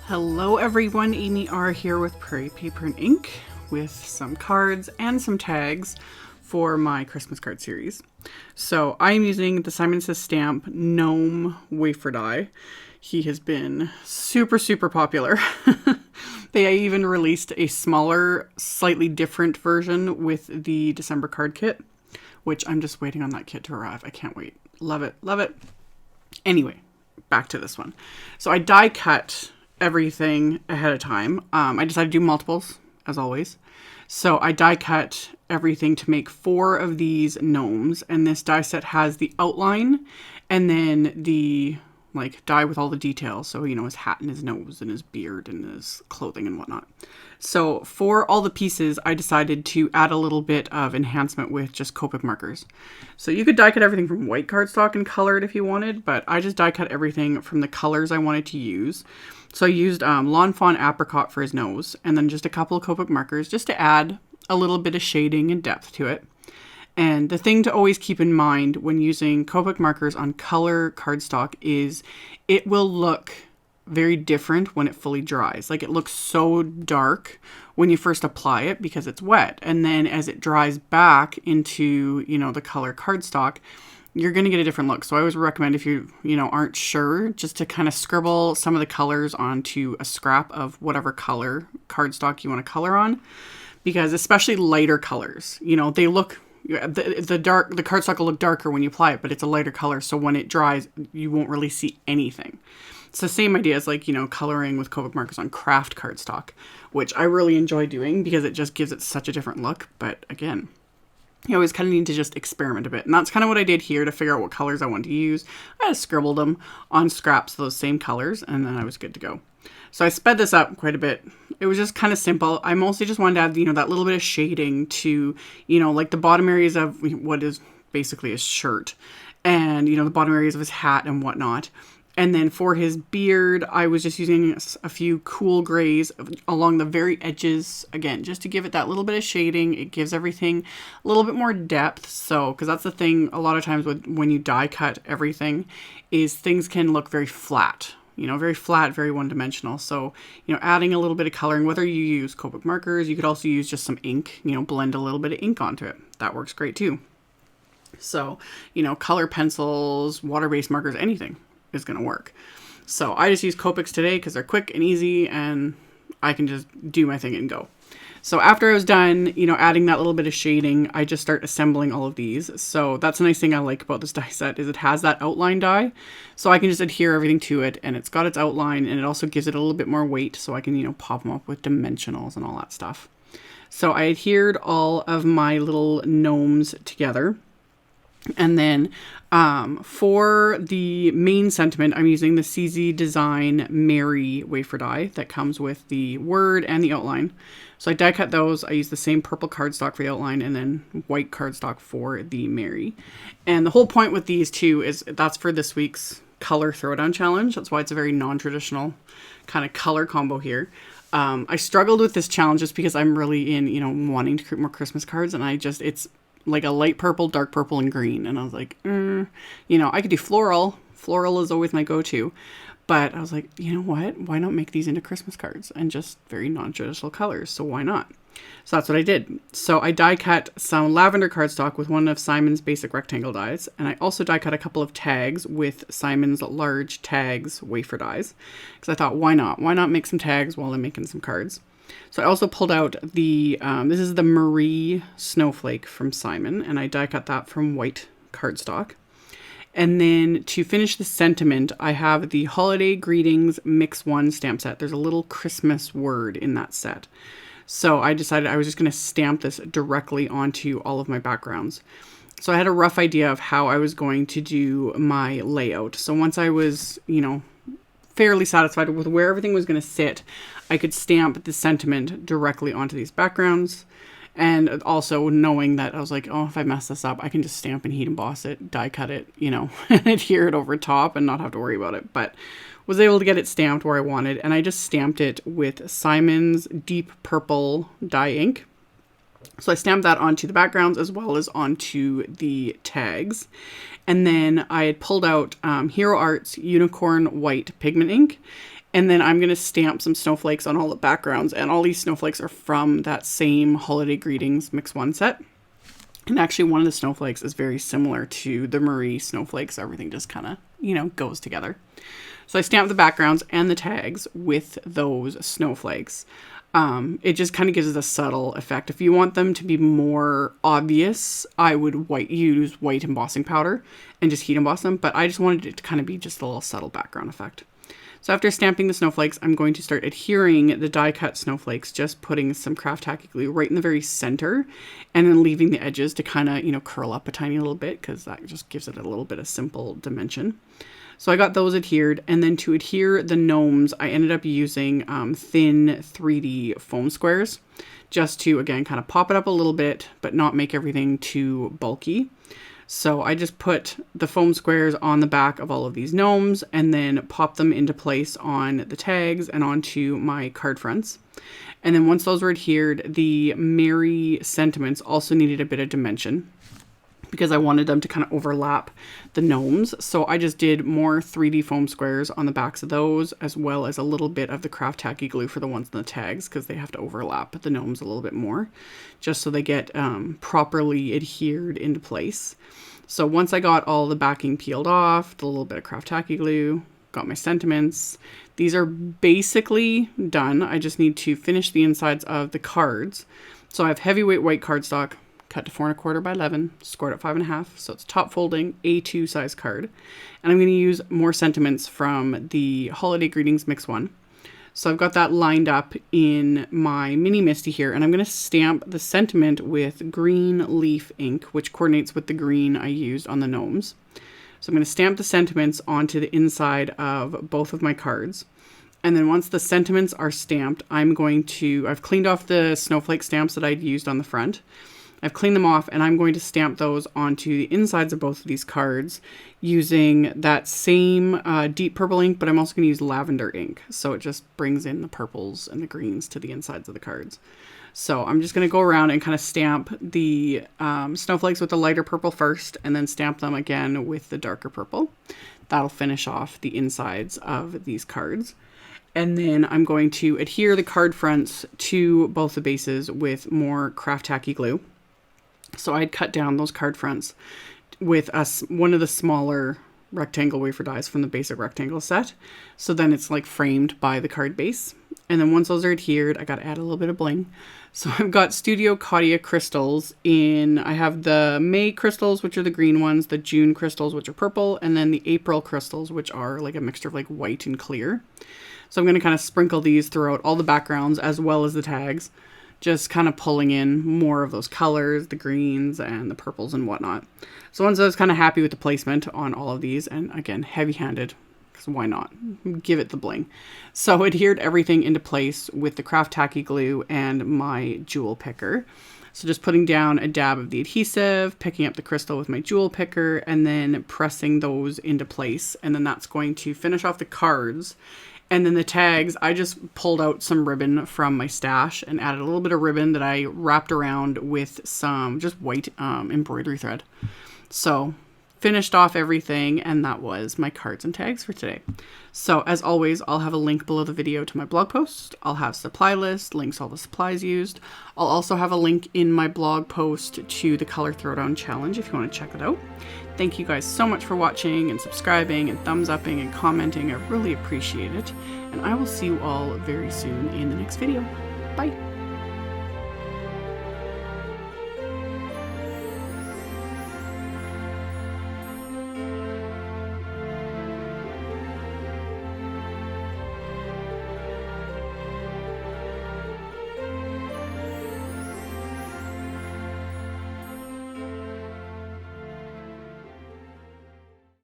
Hello everyone, AmyR here with Prairie Paper and Ink with some cards and some tags for my Christmas card series. So I'm using the Simon Says Stamp Gnome Wafer die. He has been super popular. They even released a smaller, slightly different version with the December card kit, which I'm just waiting on that kit to arrive. I can't wait. Love it, love it. Anyway, back to this one. So I die cut everything ahead of time. I decided to do multiples, as always. So I die cut everything to make 4 of these gnomes, and this die set has the outline and then the die with all the details. So, you know, his hat and his nose and his beard and his clothing and whatnot. So for all the pieces, I decided to add a little bit of enhancement with just Copic markers. So you could die cut everything from white cardstock and color it if you wanted, but I just die cut everything from the colors I wanted to use. So I used Fawn Apricot for his nose, and then just a couple of Copic markers just to add a little bit of shading and depth to it. And the thing to always keep in mind when using Copic markers on color cardstock is it will look very different when it fully dries. Like, it looks so dark when you first apply it because it's wet. And then as it dries back into, you know, the color cardstock, you're going to get a different look. So I always recommend, if you aren't sure, just to kind of scribble some of the colors onto a scrap of whatever color cardstock you want to color on. Because especially lighter colors, you know, they look, the cardstock will look darker when you apply it, but it's a lighter color. So when it dries, you won't really see anything. It's the same idea as, like, you know, coloring with Copic markers on craft cardstock, which I really enjoy doing because it just gives it such a different look. But again, you always kind of need to just experiment a bit. And that's kind of what I did here to figure out what colors I wanted to use. I just scribbled them on scraps of those same colors, and then I was good to go. So I sped this up quite a bit. It was just kind of simple. I mostly just wanted to add, you know, that little bit of shading to, you know, like the bottom areas of what is basically his shirt, and, you know, the bottom areas of his hat and whatnot. And then for his beard, I was just using a few cool grays along the very edges, again, just to give it that little bit of shading. It gives everything a little bit more depth. So, because that's the thing a lot of times when you die cut everything, is things can look very flat. You know, very flat, very one-dimensional. So, you know, adding a little bit of coloring, whether you use Copic markers, you could also use just some ink, you know, blend a little bit of ink onto it. That works great too. So, you know, color pencils, water-based markers, anything is going to work. So I just use Copics today because they're quick and easy, and I can just do my thing and go. So after I was done, you know, adding that little bit of shading, I just start assembling all of these. So that's a nice thing I like about this die set, is it has that outline die. So I can just adhere everything to it, and it's got its outline, and it also gives it a little bit more weight, so I can, you know, pop them up with dimensionals and all that stuff. So I adhered all of my little gnomes together. And then for the main sentiment, I'm using the CZ Design Mary wafer die that comes with the word and the outline. So I die cut those. I use the same purple cardstock for the outline and then white cardstock for the Mary. And the whole point with these two is that's for this week's color throwdown challenge. That's why it's a very non-traditional kind of color combo here. I struggled with this challenge just because I'm really in, you know, wanting to create more Christmas cards, and it's like a light purple, dark purple, and green. And I was like, you know, I could do floral. Floral is always my go-to. But I was like, you know what? Why not make these into Christmas cards and just very non-traditional colors? So why not? So that's what I did. So I die cut some lavender cardstock with one of Simon's basic rectangle dies. And I also die cut a couple of tags with Simon's large tags wafer dies. Because I thought, why not? Why not make some tags while I'm making some cards? So I also pulled out the, this is the Marie Snowflake from Simon, and I die cut that from white cardstock. And then to finish the sentiment, I have the Holiday Greetings Mix 1 stamp set. There's a little Christmas word in that set. So I decided I was just going to stamp this directly onto all of my backgrounds. So I had a rough idea of how I was going to do my layout. So once I was, you know, fairly satisfied with where everything was going to sit, I could stamp the sentiment directly onto these backgrounds. And also knowing that I was like, oh, if I mess this up, I can just stamp and heat emboss it, die cut it, you know, and adhere it over top and not have to worry about it. But was able to get it stamped where I wanted. And I just stamped it with Simon's deep purple dye ink. So I stamped that onto the backgrounds as well as onto the tags. And then I had pulled out Hero Art's Unicorn White Pigment ink. And then I'm going to stamp some snowflakes on all the backgrounds. And all these snowflakes are from that same Holiday Greetings Mix 1 set. And actually one of the snowflakes is very similar to the Marie snowflakes. Everything just kind of, you know, goes together. So I stamped the backgrounds and the tags with those snowflakes. It just kind of gives it a subtle effect. If you want them to be more obvious, I would use white embossing powder and just heat emboss them. But I just wanted it to kind of be just a little subtle background effect. So after stamping the snowflakes, I'm going to start adhering the die cut snowflakes, just putting some craft tacky glue right in the very center and then leaving the edges to kind of, you know, curl up a tiny little bit because that just gives it a little bit of simple dimension. So I got those adhered, and then to adhere the gnomes, I ended up using thin 3D foam squares just to, again, kind of pop it up a little bit, but not make everything too bulky. So I just put the foam squares on the back of all of these gnomes and then pop them into place on the tags and onto my card fronts. And then once those were adhered, the Merry sentiments also needed a bit of dimension, because I wanted them to kind of overlap the gnomes. So I just did more 3D foam squares on the backs of those, as well as a little bit of the craft tacky glue for the ones in the tags, because they have to overlap the gnomes a little bit more, just so they get properly adhered into place. So once I got all the backing peeled off, a little bit of craft tacky glue, got my sentiments. These are basically done. I just need to finish the insides of the cards. So I have heavyweight white cardstock, cut to 4 1/4 by 11, scored at 5 1/2, so it's top folding A2 size card. And I'm going to use more sentiments from the Holiday Greetings Mix 1. So I've got that lined up in my mini Misty here, and I'm going to stamp the sentiment with green leaf ink, which coordinates with the green I used on the gnomes. So I'm going to stamp the sentiments onto the inside of both of my cards. And then once the sentiments are stamped, I've cleaned off the snowflake stamps that I'd used on the front. I've cleaned them off, and I'm going to stamp those onto the insides of both of these cards using that same deep purple ink, but I'm also going to use lavender ink. So it just brings in the purples and the greens to the insides of the cards. So I'm just going to go around and kind of stamp the snowflakes with the lighter purple first, and then stamp them again with the darker purple. That'll finish off the insides of these cards. And then I'm going to adhere the card fronts to both the bases with more craft tacky glue. So I'd cut down those card fronts with one of the smaller rectangle wafer dies from the basic rectangle set. So then it's like framed by the card base. And then once those are adhered, I got to add a little bit of bling. So I've got Studio Caudia crystals I have the May crystals, which are the green ones, the June crystals, which are purple, and then the April crystals, which are like a mixture of like white and clear. So I'm going to kind of sprinkle these throughout all the backgrounds as well as the tags, just kind of pulling in more of those colors, the greens and the purples and whatnot. So once I was kind of happy with the placement on all of these, and again, heavy-handed, because why not? Give it the bling. So adhered everything into place with the craft tacky glue and my jewel picker. So just putting down a dab of the adhesive, picking up the crystal with my jewel picker, and then pressing those into place. And then that's going to finish off the cards. And then the tags, I just pulled out some ribbon from my stash and added a little bit of ribbon that I wrapped around with some just white embroidery thread. So finished off everything, and that was my cards and tags for today. So as always, I'll have a link below the video to my blog post. I'll have supply list, links to all the supplies used. I'll also have a link in my blog post to the Color Throwdown Challenge if you want to check it out. Thank you guys so much for watching and subscribing and thumbs upping and commenting. I really appreciate it. And I will see you all very soon in the next video. Bye.